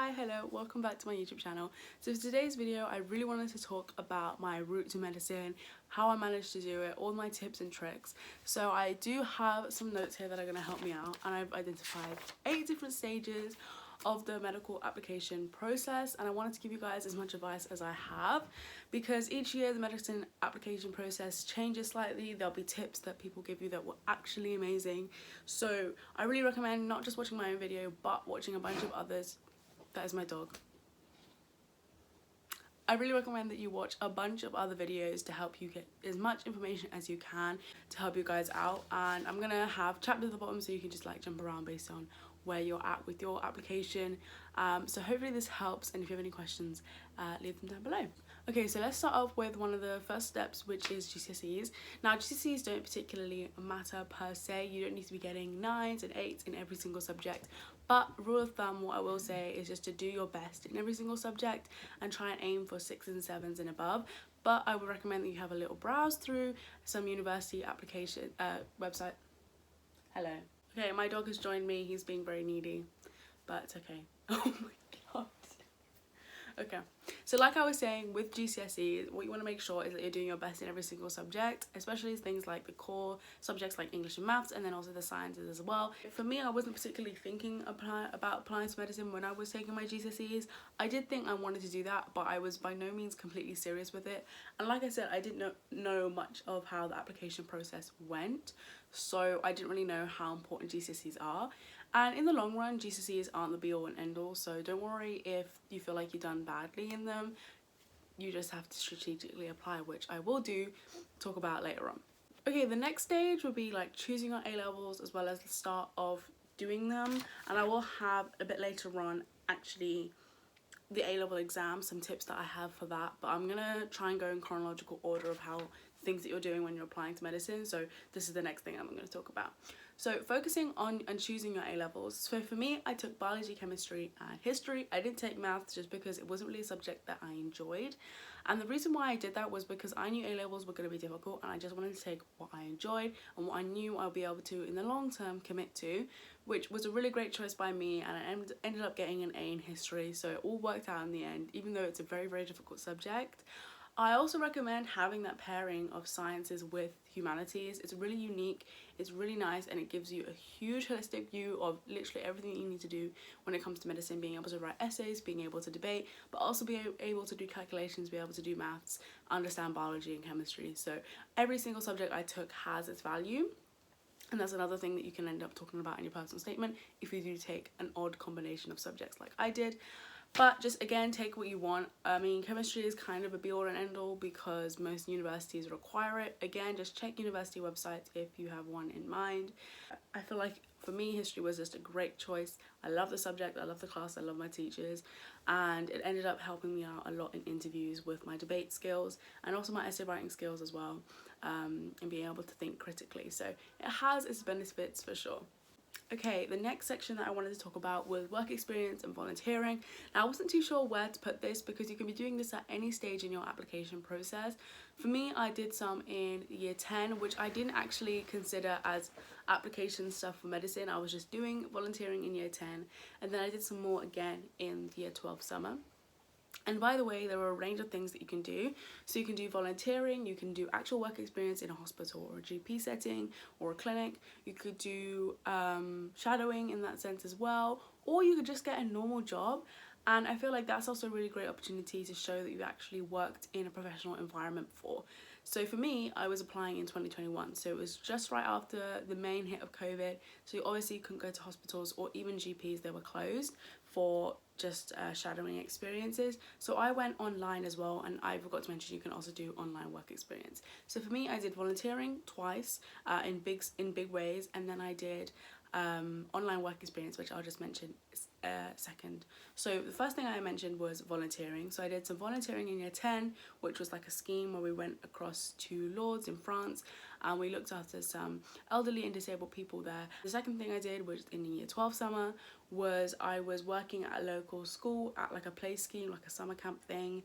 Hi, hello, welcome back to my YouTube channel. So for today's video, I really wanted to talk about my route to medicine, how I managed to do it, all my tips and tricks. So I do have some notes here that are going to help me out, and I've identified 8 different stages of the medical application process, and I wanted to give you guys as much advice as I have, because each year the medicine application process changes slightly. There'll be tips that people give you that were actually amazing, so I really recommend not just watching my own video but watching a bunch of others. That is my dog. I really recommend that you watch a bunch of other videos to help you get as much information as you can to help you guys out, and I'm gonna have chapters at the bottom so you can just like jump around based on where you're at with your application. So hopefully this helps, and if you have any questions, leave them down below. Okay, so let's start off with one of the first steps, which is GCSEs. Now GCSEs don't particularly matter per se. You don't need to be getting 9s and 8s in every single subject, but rule of thumb, what I will say is just to do your best in every single subject and try and aim for 6s and 7s and above. But I would recommend that you have a little browse through some university application website. Hello. Okay, my dog has joined me. He's being very needy, but it's okay. Oh my god. Okay, so like I was saying, with GCSEs, what you want to make sure is that you're doing your best in every single subject, especially things like the core subjects like English and maths, and then also the sciences as well. For me, I wasn't particularly thinking about applying to medicine when I was taking my GCSEs. I did think I wanted to do that, but I was by no means completely serious with it. And like I said, I didn't know much of how the application process went, so I didn't really know how important GCSEs are. And in the long run, GCSEs aren't the be all and end all, so don't worry if you feel like you've done badly in them. You just have to strategically apply, which I will talk about later on. Okay, the next stage will be like choosing your A-levels as well as the start of doing them, and I will have a bit later on actually the A-level exam, some tips that I have for that, but I'm gonna try and go in chronological order of how things that you're doing when you're applying to medicine. So this is the next thing I'm going to talk about. So focusing on and choosing your A-levels. So for me, I took biology, chemistry and history. I didn't take maths just because it wasn't really a subject that I enjoyed, and the reason why I did that was because I knew A-levels were going to be difficult, and I just wanted to take what I enjoyed and what I knew I'll be able to in the long term commit to, which was a really great choice by me, and I ended up getting an A in history, so it all worked out in the end, even though it's a very, very difficult subject. I also recommend having that pairing of sciences with humanities. It's really unique, it's really nice, and it gives you a huge holistic view of literally everything you need to do when it comes to medicine, being able to write essays, being able to debate, but also being able to do calculations, be able to do maths, understand biology and chemistry. So every single subject I took has its value. And that's another thing that you can end up talking about in your personal statement if you do take an odd combination of subjects like I did. But just again, take what you want. I mean, chemistry is kind of a be all and end all because most universities require it. Again, just check university websites if you have one in mind. I feel like for me, history was just a great choice. I love the subject, I love the class, I love my teachers, and it ended up helping me out a lot in interviews with my debate skills and also my essay writing skills as well, and being able to think critically. So it has its benefits for sure. Okay, the next section that I wanted to talk about was work experience and volunteering. Now, I wasn't too sure where to put this because you can be doing this at any stage in your application process. For me, I did some in year 10, which I didn't actually consider as application stuff for medicine. I was just doing volunteering in year 10, and then I did some more again in year 12 summer. And by the way, there are a range of things that you can do. So you can do volunteering, you can do actual work experience in a hospital or a GP setting or a clinic. You could do shadowing in that sense as well, or you could just get a normal job. And I feel like that's also a really great opportunity to show that you've actually worked in a professional environment before. So for me, I was applying in 2021, so it was just right after the main hit of COVID, so you obviously couldn't go to hospitals or even GPs, they were closed for just shadowing experiences. So I went online as well, and I forgot to mention you can also do online work experience. So for me, I did volunteering twice in big ways, and then I did online work experience, which I'll just mention second. So the first thing I mentioned was volunteering. So I did some volunteering in year 10, which was like a scheme where we went across to Lourdes in France and we looked after some elderly and disabled people there. The second thing I did was in year 12 summer was I was working at a local school at like a play scheme, like a summer camp thing,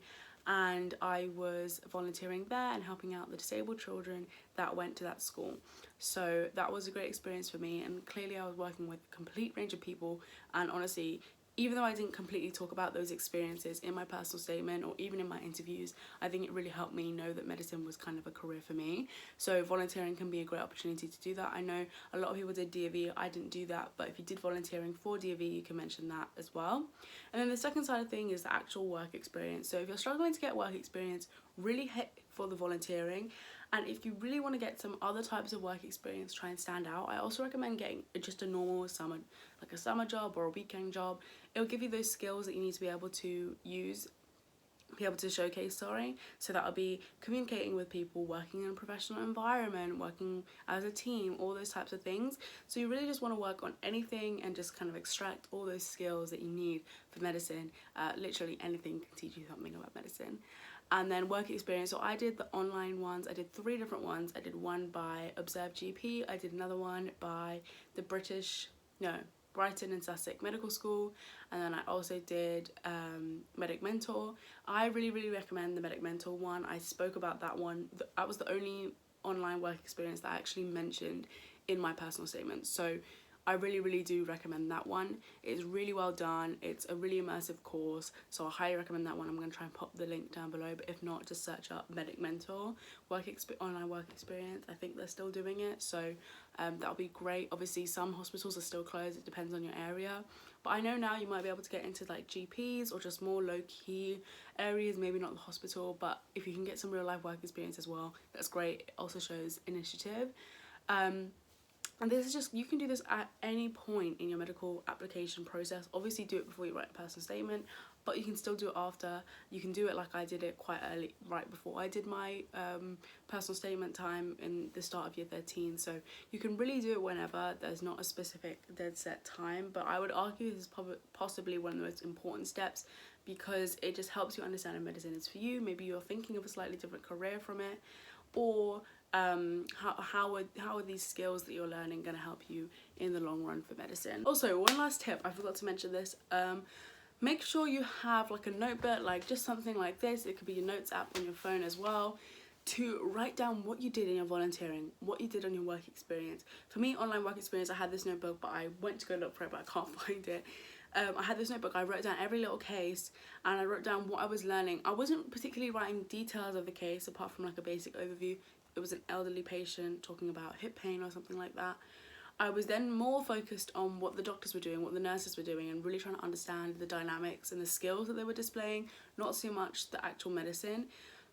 and I was volunteering there and helping out the disabled children that went to that school. So that was a great experience for me, and clearly I was working with a complete range of people, and honestly even though I didn't completely talk about those experiences in my personal statement or even in my interviews, I think it really helped me know that medicine was kind of a career for me. So volunteering can be a great opportunity to do that. I know a lot of people did DOV, I didn't do that, but if you did volunteering for DOV, you can mention that as well. And then the second side of thing is the actual work experience. So if you're struggling to get work experience, really hit for the volunteering. And if you really want to get some other types of work experience, try and stand out, I also recommend getting just a normal summer, like a summer job or a weekend job. It'll give you those skills that you need to be able to use, be able to showcase, so that'll be communicating with people, working in a professional environment, working as a team, all those types of things. So you really just want to work on anything and just kind of extract all those skills that you need for medicine. Literally anything can teach you something about medicine. And then work experience, so I did the online ones. I did 3 different ones. I did one by Observe GP, I did another one by the Brighton and Sussex Medical School, and then I also did Medic Mentor. I really recommend the Medic Mentor one. I spoke about that one. That was the only online work experience that I actually mentioned in my personal statement. So I really do recommend that one. It's really well done. It's a really immersive course, so I highly recommend that one. I'm going to try and pop the link down below, but if not, just search up Medic Mentor online work experience. I think they're still doing it, so that'll be great. Obviously some hospitals are still closed, it depends on your area, but I know now you might be able to get into like GPs or just more low-key areas, maybe not the hospital, but if you can get some real life work experience as well, that's great. It also shows initiative. And this is just, you can do this at any point in your medical application process. Obviously do it before you write a personal statement, but you can still do it after. You can do it like I did it quite early, right before I did my personal statement time in the start of year 13. So you can really do it whenever. There's not a specific dead set time, but I would argue this is possibly one of the most important steps, because it just helps you understand if medicine is for you. Maybe you're thinking of a slightly different career from it, or how are these skills that you're learning going to help you in the long run for medicine. Also, one last tip, I forgot to mention this, make sure you have like a notebook, like just something like this. It could be your notes app on your phone as well, to write down what you did in your volunteering, what you did on your work experience. For me, online work experience, I had this notebook, but I went to go look for it, but I can't find it. I had this notebook, I wrote down every little case, and I wrote down what I was learning. I wasn't particularly writing details of the case apart from like a basic overview. It was an elderly patient talking about hip pain or something like that. I was then more focused on what the doctors were doing, what the nurses were doing, and really trying to understand the dynamics and the skills that they were displaying, not so much the actual medicine.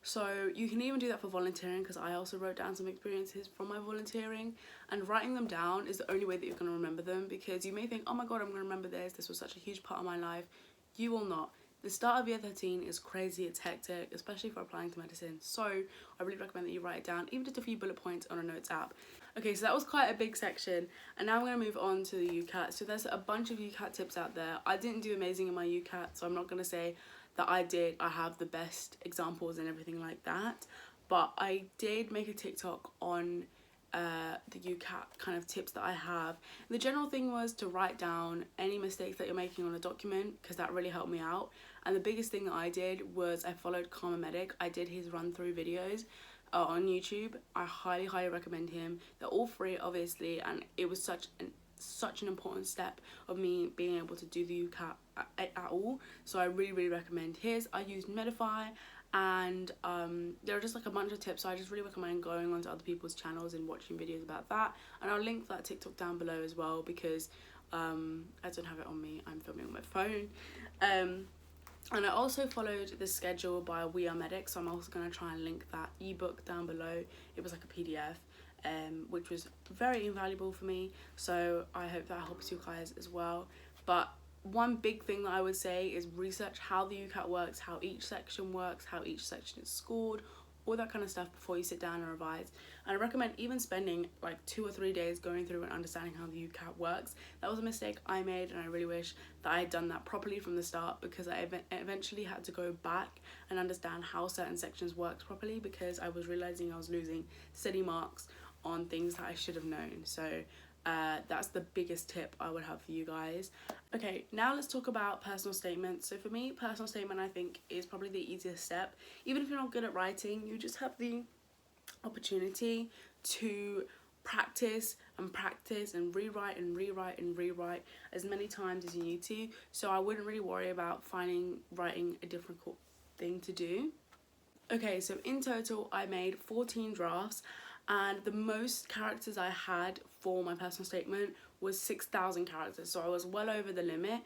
So you can even do that for volunteering, because I also wrote down some experiences from my volunteering, and writing them down is the only way that you're going to remember them, because you may think, oh my god, I'm going to remember this was such a huge part of my life. You will not. The start of year 13 is crazy, it's hectic, especially for applying to medicine, so I really recommend that you write it down, even just a few bullet points on a notes app. Okay, so that was quite a big section, and now I'm going to move on to the UCAT. So there's a bunch of UCAT tips out there. I didn't do amazing in my UCAT, so I'm not going to say that I have the best examples and everything like that, but I did make a TikTok on the UCAT kind of tips that I have. The general thing was to write down any mistakes that you're making on a document, because that really helped me out. And the biggest thing that I did was I followed Karma Medic. I did his run-through videos on YouTube. I highly recommend him. They're all free, obviously, and it was such an important step of me being able to do the UCAT at all. So I really recommend his. I used Medify, and there are just like a bunch of tips, so I just really recommend going onto other people's channels and watching videos about that. And I'll link that TikTok down below as well, because I don't have it on me, I'm filming on my phone. And I also followed the schedule by We Are Medics, so I'm also going to try and link that ebook down below. It was like a PDF, which was very invaluable for me, so I hope that helps you guys as well. But one big thing that I would say is research how the UCAT works, how each section works, how each section is scored, all that kind of stuff before you sit down and revise. And I recommend even spending like 2 or 3 days going through and understanding how the UCAT works. That was a mistake I made, and I really wish that I had done that properly from the start, because I eventually had to go back and understand how certain sections worked properly, because I was realizing I was losing steady marks on things that I should have known. So that's the biggest tip I would have for you guys. Okay, now let's talk about personal statements. So for me, personal statement I think is probably the easiest step. Even if you're not good at writing, you just have the opportunity to practice and practice and rewrite as many times as you need to. So I wouldn't really worry about writing a difficult thing to do. Okay, so in total I made 14 drafts, and the most characters I had for my personal statement was 6,000 characters, so I was well over the limit,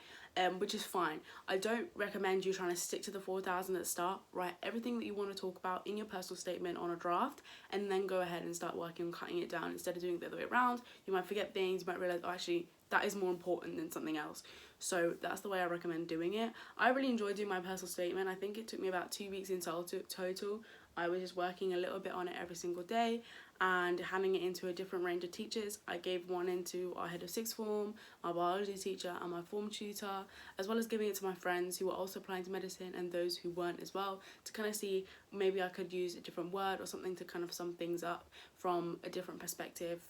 which is fine. I don't recommend you trying to stick to the 4,000 at the start. Write everything that you want to talk about in your personal statement on a draft, and then go ahead and start working on cutting it down. Instead of doing it the other way around, you might forget things, you might realise, oh, actually that is more important than something else. So that's the way I recommend doing it. I really enjoyed doing my personal statement. I think it took me about 2 weeks in total. I was just working a little bit on it every single day and handing it into a different range of teachers. I gave one into our head of sixth form, our biology teacher, and my form tutor, as well as giving it to my friends who were also applying to medicine and those who weren't as well, to kind of see maybe I could use a different word or something to kind of sum things up from a different perspective,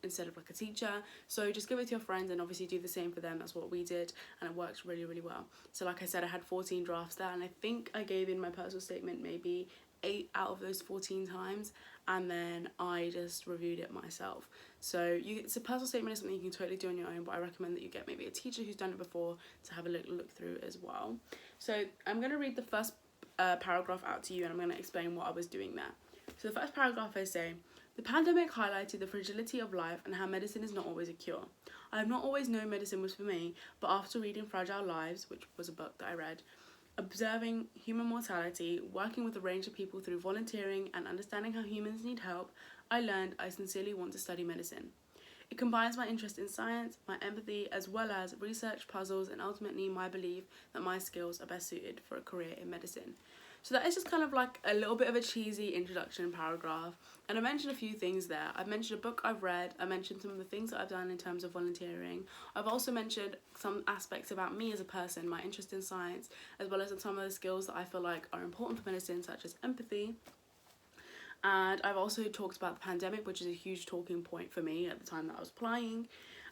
instead of like a teacher. So just give it to your friends and obviously do the same for them. That's what we did, and it works really, really well. So like I said, I had 14 drafts there, and I think I gave in my personal statement maybe 8 out of those 14 times, and then I just reviewed it myself. So it's a personal statement is something you can totally do on your own, but I recommend that you get maybe a teacher who's done it before to have a look through as well. So I'm going to read the first paragraph out to you, and I'm going to explain what I was doing there. So the first paragraph I say, the pandemic highlighted the fragility of life and how medicine is not always a cure. I have not always known medicine was for me, but after reading Fragile Lives, which was a book that I read, observing human mortality, working with a range of people through volunteering, and understanding how humans need help, I learned I sincerely want to study medicine. It combines my interest in science, my empathy, as well as research, puzzles, and ultimately my belief that my skills are best suited for a career in medicine. So that is just kind of like a little bit of a cheesy introduction paragraph, and I mentioned a few things there. I've mentioned a book I've read, I mentioned some of the things that I've done in terms of volunteering. I've also mentioned some aspects about me as a person, my interest in science, as well as some of the skills that I feel like are important for medicine, such as empathy. And I've also talked about the pandemic, which is a huge talking point for me at the time that I was applying.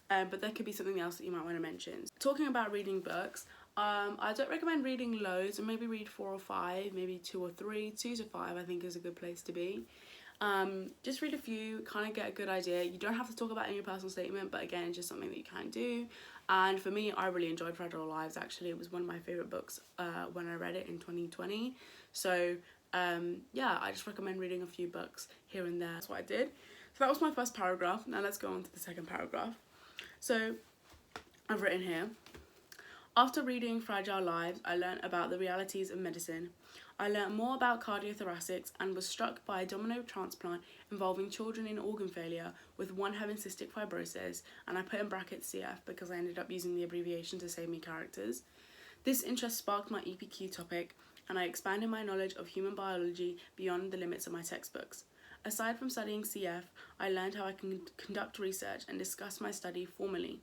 But there could be something else that you might want to mention. Talking about reading books, I don't recommend reading loads, or maybe read 4 or 5, maybe 2 or 3. 2 to 5 I think is a good place to be. Just read a few, kind of get a good idea. You don't have to talk about it in your personal statement, but again, it's just something that you can do. And for me, I really enjoyed Fragile Lives. Actually, it was one of my favourite books when I read it in 2020. So yeah, I just recommend reading a few books here and there. That's what I did. So that was my first paragraph. Now let's go on to the second paragraph. So I've written here, after reading Fragile Lives, I learned about the realities of medicine. I learned more about cardiothoracics and was struck by a domino transplant involving children in organ failure, with one having cystic fibrosis, and I put in brackets CF because I ended up using the abbreviation to save me characters. This interest sparked my EPQ topic, and I expanded my knowledge of human biology beyond the limits of my textbooks. Aside from studying CF, I learned how I can conduct research and discuss my study formally.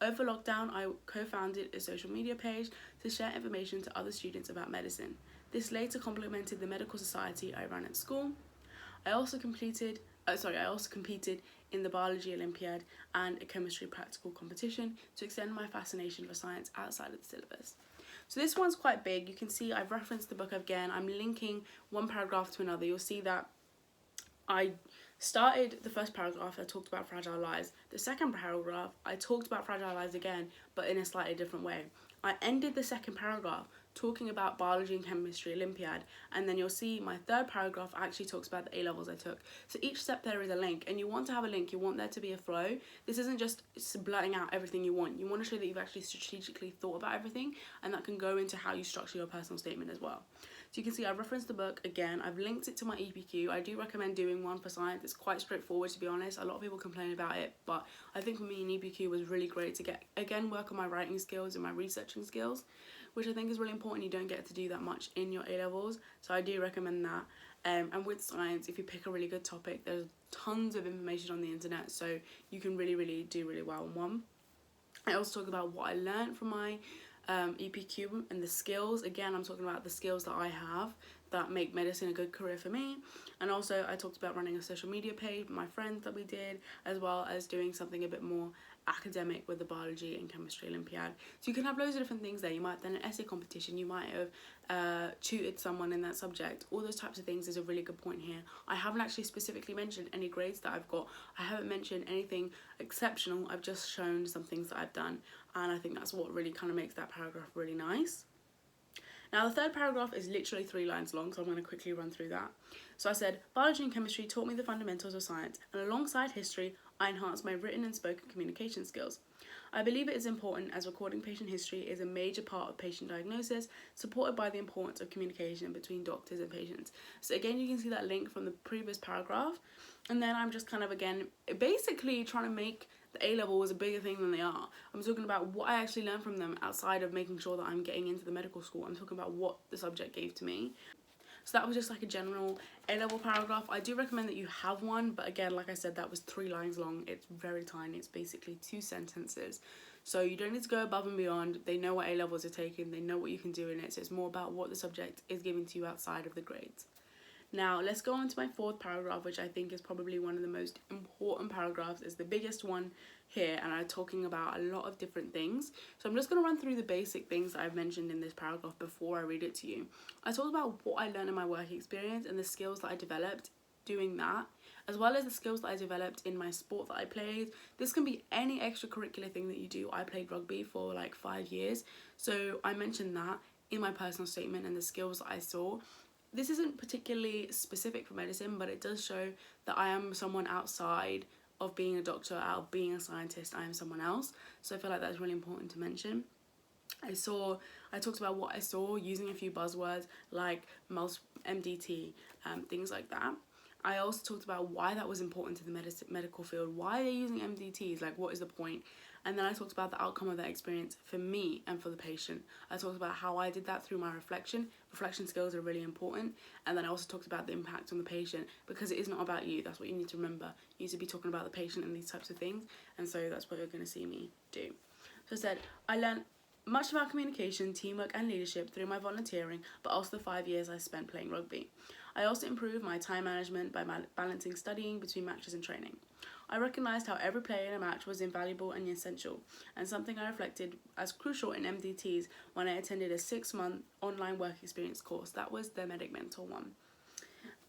Over lockdown, I co-founded a social media page to share information to other students about medicine. This later complemented the medical society I ran at school. I also competed in the biology Olympiad and a chemistry practical competition to extend my fascination for science outside of the syllabus. So this one's quite big. You can see I've referenced the book again. I'm linking one paragraph to another. You'll see that I started the first paragraph, I talked about Fragile Lives. The second paragraph, I talked about Fragile Lives again, but in a slightly different way. I ended the second paragraph talking about biology and chemistry Olympiad, and then you'll see my third paragraph actually talks about the A-levels I took. So each step there is a link, and you want to have a link, you want there to be a flow. This isn't just blurting out everything you want. You want to show that you've actually strategically thought about everything, and that can go into how you structure your personal statement as well. So you can see I've referenced the book again, I've linked it to my EPQ. I do recommend doing one for science. It's quite straightforward, to be honest. A lot of people complain about it, but I think for me an EPQ was really great to get, again, work on my writing skills and my researching skills, which I think is really important. You don't get to do that much in your A-levels, so I do recommend that. And with science, if you pick a really good topic, there's tons of information on the internet, so you can really do really well in one. I also talk about what I learned from my EPQ and the skills. Again, I'm talking about the skills that I have that make medicine a good career for me. And also I talked about running a social media page with my friends that we did, as well as doing something a bit more academic with the biology and chemistry Olympiad. So you can have loads of different things there. You might have done an essay competition, you might have tutored someone in that subject. All those types of things is a really good point here. I haven't actually specifically mentioned any grades that I've got. I haven't mentioned anything exceptional. I've just shown some things that I've done, and I think that's what really kind of makes that paragraph really nice. Now, the third paragraph is literally 3 lines long, so I'm going to quickly run through that. So I said, biology and chemistry taught me the fundamentals of science, and alongside history, I enhanced my written and spoken communication skills. I believe it is important as recording patient history is a major part of patient diagnosis, supported by the importance of communication between doctors and patients. So again, you can see that link from the previous paragraph, and then I'm just kind of, again, basically trying to make the A-levels a bigger thing than they are. I'm talking about what I actually learned from them outside of making sure that I'm getting into the medical school. I'm talking about what the subject gave to me. So that was just like a general A-level paragraph. I do recommend that you have one, but again, like I said, that was 3 lines long. It's very tiny. It's basically 2 sentences. So you don't need to go above and beyond. They know what A-levels are taking. They know what you can do in it. So it's more about what the subject is giving to you outside of the grades. Now, let's go on to my 4th paragraph, which I think is probably one of the most important paragraphs. It's the biggest one here, and I'm talking about a lot of different things. So I'm just going to run through the basic things that I've mentioned in this paragraph before I read it to you. I talked about what I learned in my work experience and the skills that I developed doing that, as well as the skills that I developed in my sport that I played. This can be any extracurricular thing that you do. I played rugby for like 5 years, so I mentioned that in my personal statement and the skills that I saw. This isn't particularly specific for medicine, but it does show that I am someone outside of being a doctor, out of being a scientist. I am someone else. So I feel like that's really important to mention. I talked about what I saw using a few buzzwords like MDT, things like that. I also talked about why that was important to the medical field. Why are they using MDTs? Like, what is the point? And then I talked about the outcome of that experience for me and for the patient. I talked about how I did that through my reflection. Reflection skills are really important. And then I also talked about the impact on the patient, because it is not about you. That's what you need to remember. You need to be talking about the patient and these types of things. And so that's what you're going to see me do. So I said, I learned much about communication, teamwork and leadership through my volunteering, but also the 5 years I spent playing rugby. I also improved my time management by balancing studying between matches and training. I recognised how every player in a match was invaluable and essential, and something I reflected as crucial in MDTs when I attended a 6-month online work experience course. That was the Medic Mentor one.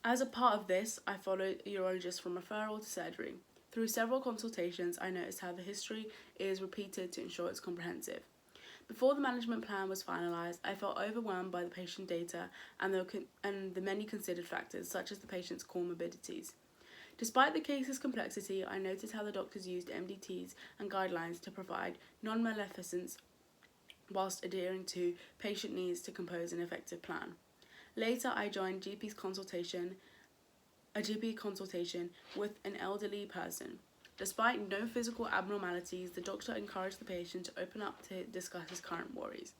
As a part of this, I followed a urologist from referral to surgery. Through several consultations, I noticed how the history is repeated to ensure it's comprehensive. Before the management plan was finalised, I felt overwhelmed by the patient data and the many considered factors, such as the patient's comorbidities. Despite the case's complexity, I noticed how the doctors used MDTs and guidelines to provide non-maleficence whilst adhering to patient needs to compose an effective plan. Later, I joined a GP consultation with an elderly person. Despite no physical abnormalities, the doctor encouraged the patient to open up to discuss his current worries.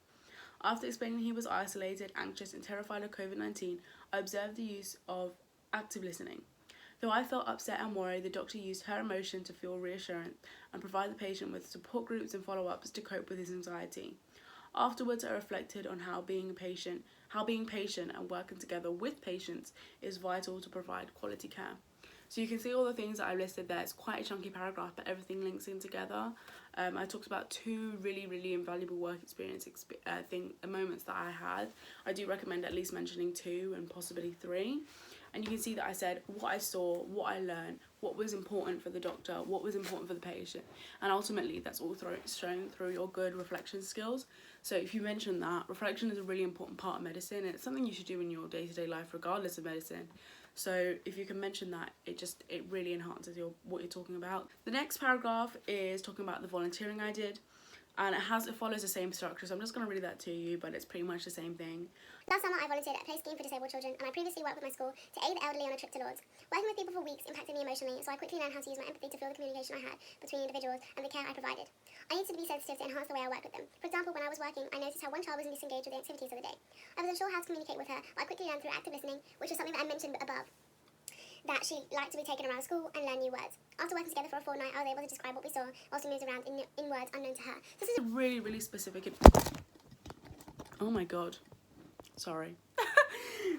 After explaining he was isolated, anxious, and terrified of COVID-19, I observed the use of active listening. Though I felt upset and worried, the doctor used her emotion to feel reassurance and provide the patient with support groups and follow-ups to cope with his anxiety. Afterwards, I reflected on how being patient and working together with patients is vital to provide quality care. So you can see all the things that I listed there. It's quite a chunky paragraph, but everything links in together. I talked about 2 really invaluable work experience moments that I had. I do recommend at least mentioning 2 and possibly 3. And you can see that I said what I saw, what I learned, what was important for the doctor, what was important for the patient. And ultimately, that's all shown through your good reflection skills. So if you mention that, reflection is a really important part of medicine, and it's something you should do in your day-to-day life regardless of medicine. So if you can mention that, it really enhances what you're talking about. The next paragraph is talking about the volunteering I did. And it follows the same structure, so I'm just going to read that to you, but it's pretty much the same thing. Last summer, I volunteered at a play scheme for disabled children, and I previously worked with my school to aid the elderly on a trip to Lords. Working with people for weeks impacted me emotionally, so I quickly learned how to use my empathy to feel the communication I had between individuals and the care I provided. I needed to be sensitive to enhance the way I worked with them. For example, when I was working, I noticed how one child was disengaged with the activities of the day. I wasn't sure how to communicate with her, but I quickly learned through active listening, which was something that I mentioned above, that she liked to be taken around school and learn new words. After working together for a fortnight, I was able to describe what we saw whilst we moved around in words unknown to her. This is really specific. Oh my god. Sorry.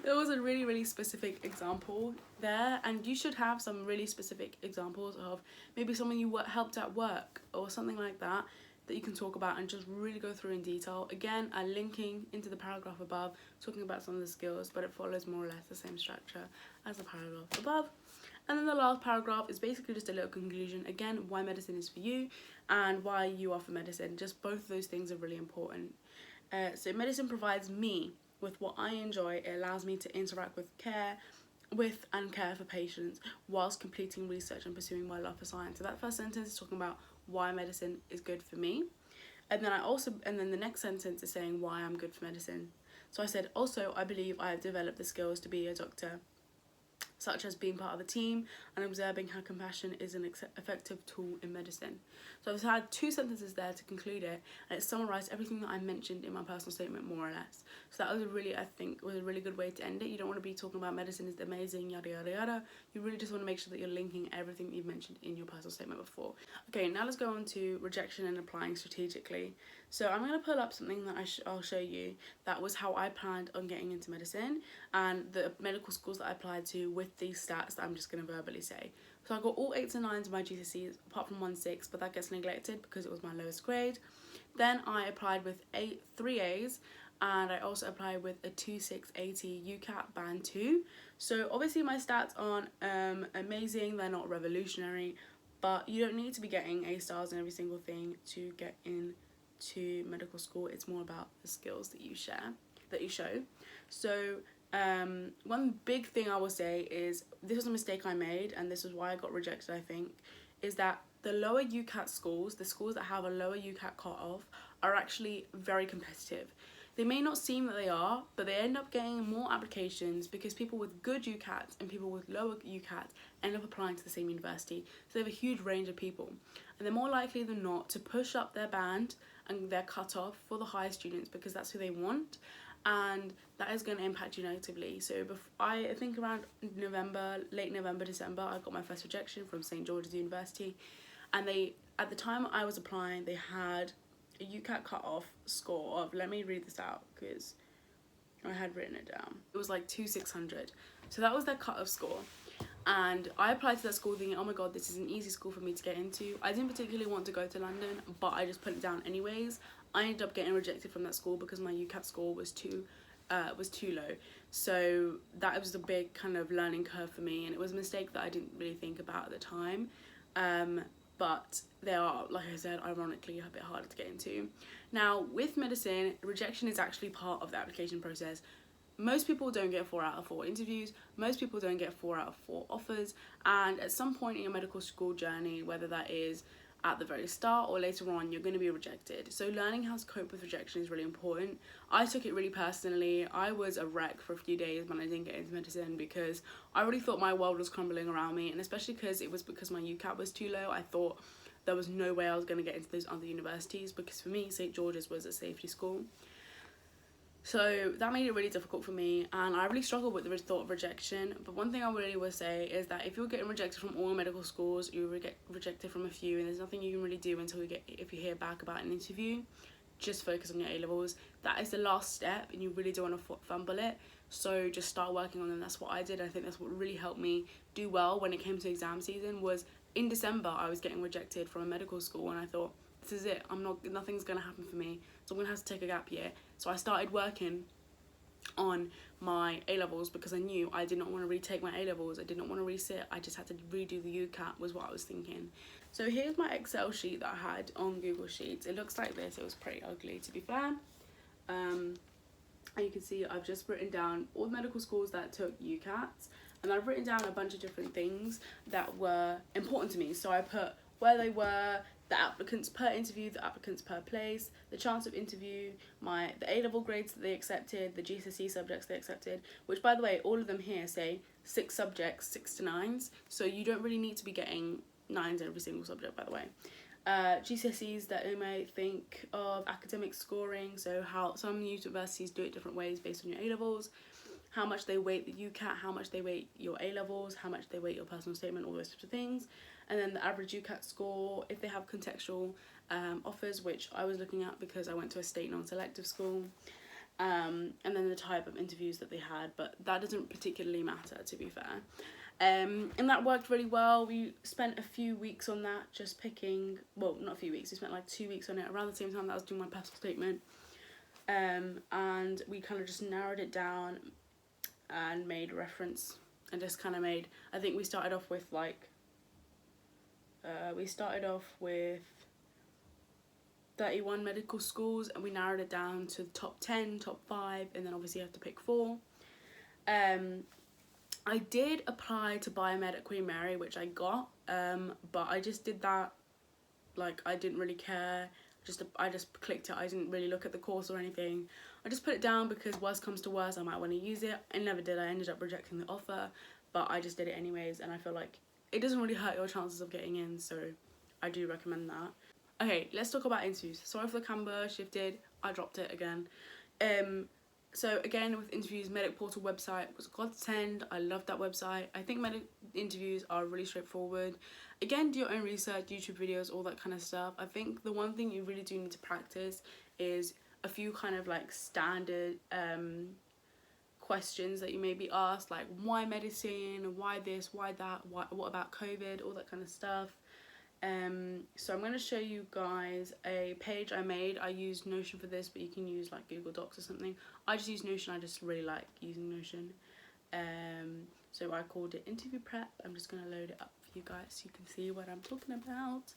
There was a really, really specific example there, and you should have some really specific examples of maybe someone you helped at work or something like that you can talk about and just really go through in detail. Again, I'm linking into the paragraph above talking about some of the skills, but it follows more or less the same structure as the paragraph above. And then the last paragraph is basically just a little conclusion. Again, why medicine is for you and why you are for medicine. Just both of those things are really important. So medicine provides me with what I enjoy. It allows me to interact with and care for patients whilst completing research and pursuing my love for science. So that first sentence is talking about why medicine is good for me. And then the next sentence is saying why I'm good for medicine. So I said, also, I believe I have developed the skills to be a doctor, such as being part of a team and observing how compassion is an effective tool in medicine. So I've had two sentences there to conclude it, and it summarised everything that I mentioned in my personal statement, more or less. So that was I think was a really good way to end it. You don't want to be talking about medicine is amazing, yada yada yada. You really just want to make sure that you're linking everything that you've mentioned in your personal statement before. Okay, now let's go on to rejection and applying strategically. So I'm going to pull up something that I'll show you. That was how I planned on getting into medicine and the medical schools that I applied to with these stats that I'm just going to verbally say. So I got all 8s and 9s in my GCSEs apart from 1 6, but that gets neglected because it was my lowest grade. Then I applied with 3 A's, and I also applied with a 2680 UCAT band 2. So obviously my stats aren't amazing, they're not revolutionary, but you don't need to be getting A stars in every single thing to get into medical school. It's more about the skills that you show. So one big thing I will say is, this was a mistake I made, and this is why I got rejected, I think, is that the lower UCAT schools, the schools that have a lower UCAT cutoff, are actually very competitive. They may not seem that they are, but they end up getting more applications because people with good UCATs and people with lower UCATs end up applying to the same university. So they have a huge range of people, and they're more likely than not to push up their band and their cutoff for the higher students because that's who they want, and that is going to impact you negatively. So I think around late November, December, I got my first rejection from St. George's University, and at the time I was applying, they had a UCAT cut-off score of, let me read this out because I had written it down. It was like 2600. So that was their cut-off score. And I applied to that school thinking, oh my god, this is an easy school for me to get into. I didn't particularly want to go to London, but I just put it down anyways. I ended up getting rejected from that school because my UCAT score was too low. So that was a big kind of learning curve for me, and it was a mistake that I didn't really think about at the time. But they are, like I said, ironically a bit harder to get into. Now, with medicine, rejection is actually part of the application process. Most people don't get 4 out of 4 interviews, most people don't get 4 out of 4 offers, and at some point in your medical school journey, whether that is at the very start or later on, you're going to be rejected. So learning how to cope with rejection is really important. I took it really personally. I was a wreck for a few days when I didn't get into medicine because I really thought my world was crumbling around me, and especially because my UCAT was too low, I thought there was no way I was going to get into those other universities, because for me, St. George's was a safety school. So that made it really difficult for me, and I really struggled with the thought of rejection. But one thing I really will say is that if you're getting rejected from all medical schools, you will get rejected from a few, and there's nothing you can really do until if you hear back about an interview. Just focus on your A-levels. That is the last step, and you really don't want to fumble it. So just start working on them. That's what I did. I think that's what really helped me do well when it came to exam season. Was in December I was getting rejected from a medical school, and I thought, this is it. Nothing's gonna happen for me, so I'm gonna have to take a gap year. So I started working on my A-levels because I knew I did not want to retake my A-levels. I did not want to resit. I just had to redo the UCAT, was what I was thinking. So here's my Excel sheet that I had on Google Sheets. It looks like this. It was pretty ugly, to be fair. And you can see I've just written down all the medical schools that took UCATs, and I've written down a bunch of different things that were important to me. So I put where they were, the applicants per interview, the applicants per place, the chance of interview, the A-level grades that they accepted, the GCSE subjects they accepted, which, by the way, all of them here say 6 subjects, 6 to 9s, so you don't really need to be getting 9s in every single subject, by the way. GCSEs that you may think of, academic scoring, so how some universities do it different ways based on your A-levels, how much they weight the UCAT, how much they weight your A-levels, how much they weight your personal statement, all those types of things. And then the average UCAT score, if they have contextual offers, which I was looking at because I went to a state non-selective school. and then the type of interviews that they had, but that doesn't particularly matter, to be fair. And that worked really well. We spent a few weeks on that, just picking, well, not a few weeks, we spent like 2 weeks on it around the same time that I was doing my personal statement. And we kind of just narrowed it down and made reference and just kind of made, I think we started off with like, 31 medical schools, and we narrowed it down to the top 10, top 5, and then obviously you have to pick 4. I did apply to biomed at Queen Mary, which I got, but I just did that, like, I didn't really care. I just clicked it. I didn't really look at the course or anything. I just put it down because worst comes to worst, I might want to use it. I never did. I ended up rejecting the offer, but I just did it anyways, and I feel like it doesn't really hurt your chances of getting in, so I do recommend that. Okay, let's talk about interviews. Sorry for the camera shifted. I dropped it again. So again, with interviews, Medic Portal website was a godsend. I love that website. I think medic interviews are really straightforward. Again, do your own research, YouTube videos, all that kind of stuff. I think the one thing you really do need to practice is a few kind of like standard questions that you may be asked, like why medicine, why this, why that, what about COVID, all that kind of stuff. So I'm going to show you guys a page I made. I used Notion for this, but you can use like Google Docs or something. I just use Notion. I just really like using Notion. So I called it interview prep. I'm just going to load it up for you guys so you can see what I'm talking about.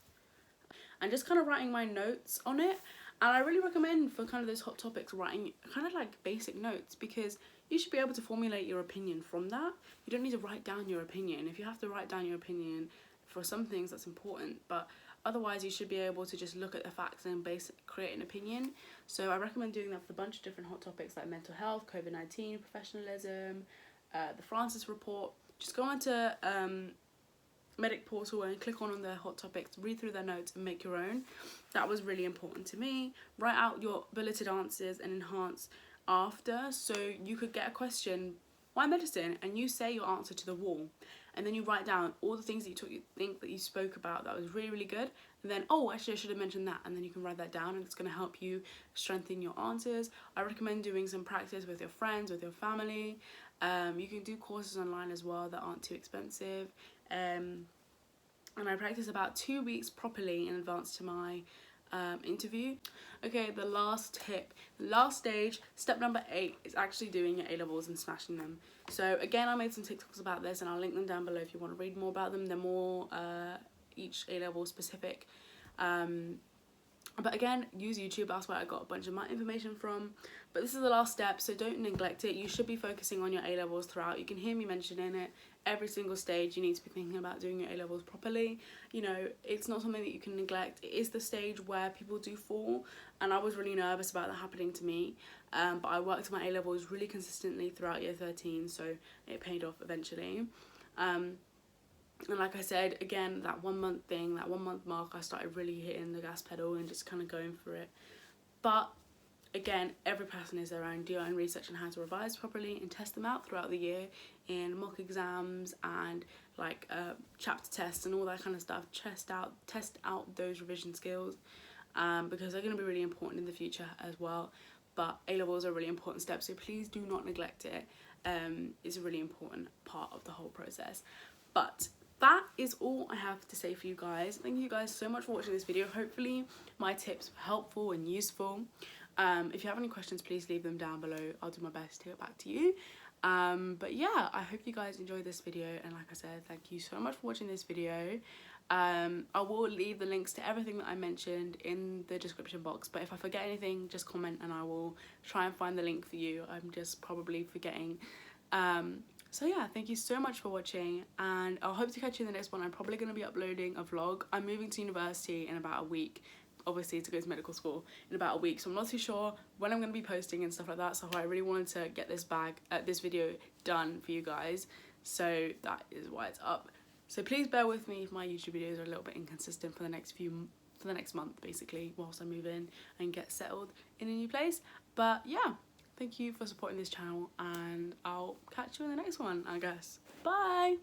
And just kind of writing my notes on it. And I really recommend for kind of those hot topics writing kind of like basic notes, because you should be able to formulate your opinion from that. You don't need to write down your opinion. If you have to write down your opinion for some things, that's important, but otherwise you should be able to just look at the facts and create an opinion. So I recommend doing that for a bunch of different hot topics like mental health, COVID-19, professionalism, the Francis report. Just go onto Medic Portal and click on the hot topics, read through their notes and make your own. That was really important to me. Write out your bulleted answers and enhance after, so you could get a question, why medicine, and you say your answer to the wall, and then you write down all the things that you think that you spoke about that was really, really good, and then, oh, actually I should have mentioned that, and then you can write that down, and it's going to help you strengthen your answers. I recommend doing some practice with your friends, with your family. You can do courses online as well that aren't too expensive, and I practice about 2 weeks properly in advance to my interview. Okay, the last tip, the last stage, step number 8 is actually doing your A-levels and smashing them. So again, I made some TikToks about this and I'll link them down below if you want to read more about them. They're more each A-level specific. But again, use YouTube, that's where I got a bunch of my information from. But this is the last step, so don't neglect it. You should be focusing on your A-levels throughout. You can hear me mentioning it. Every single stage you need to be thinking about doing your A-levels properly. You know, it's not something that you can neglect. It is the stage where people do fall, and I was really nervous about that happening to me. But I worked on my A-levels really consistently throughout year 13, so it paid off eventually. And like I said, again, that 1 month thing, that 1 month mark, I started really hitting the gas pedal and just kind of going for it. But again, every person is their own. Do your own research on how to revise properly and test them out throughout the year in mock exams and like chapter tests and all that kind of stuff. Test out those revision skills because they're going to be really important in the future as well. But A-levels are a really important step, so please do not neglect it. It's a really important part of the whole process. But that is all I have to say for you guys. Thank you guys so much for watching this video. Hopefully my tips were helpful and useful. If you have any questions, please leave them down below. I'll do my best to get back to you. But yeah, I hope you guys enjoyed this video, and like I said, thank you so much for watching this video. I will leave the links to everything that I mentioned in the description box, but if I forget anything, just comment and I will try and find the link for you. I'm just probably forgetting. So yeah, thank you so much for watching, and I'll hope to catch you in the next one. I'm probably going to be uploading a vlog. I'm moving to university in about a week, obviously to go to medical school in about a week, so I'm not too sure when I'm going to be posting and stuff like that, so I really wanted to get this video done for you guys, so that is why it's up. So please bear with me if my YouTube videos are a little bit inconsistent for the next month basically, whilst I move in and get settled in a new place. But yeah, thank you for supporting this channel, and I'll catch you in the next one, I guess. Bye!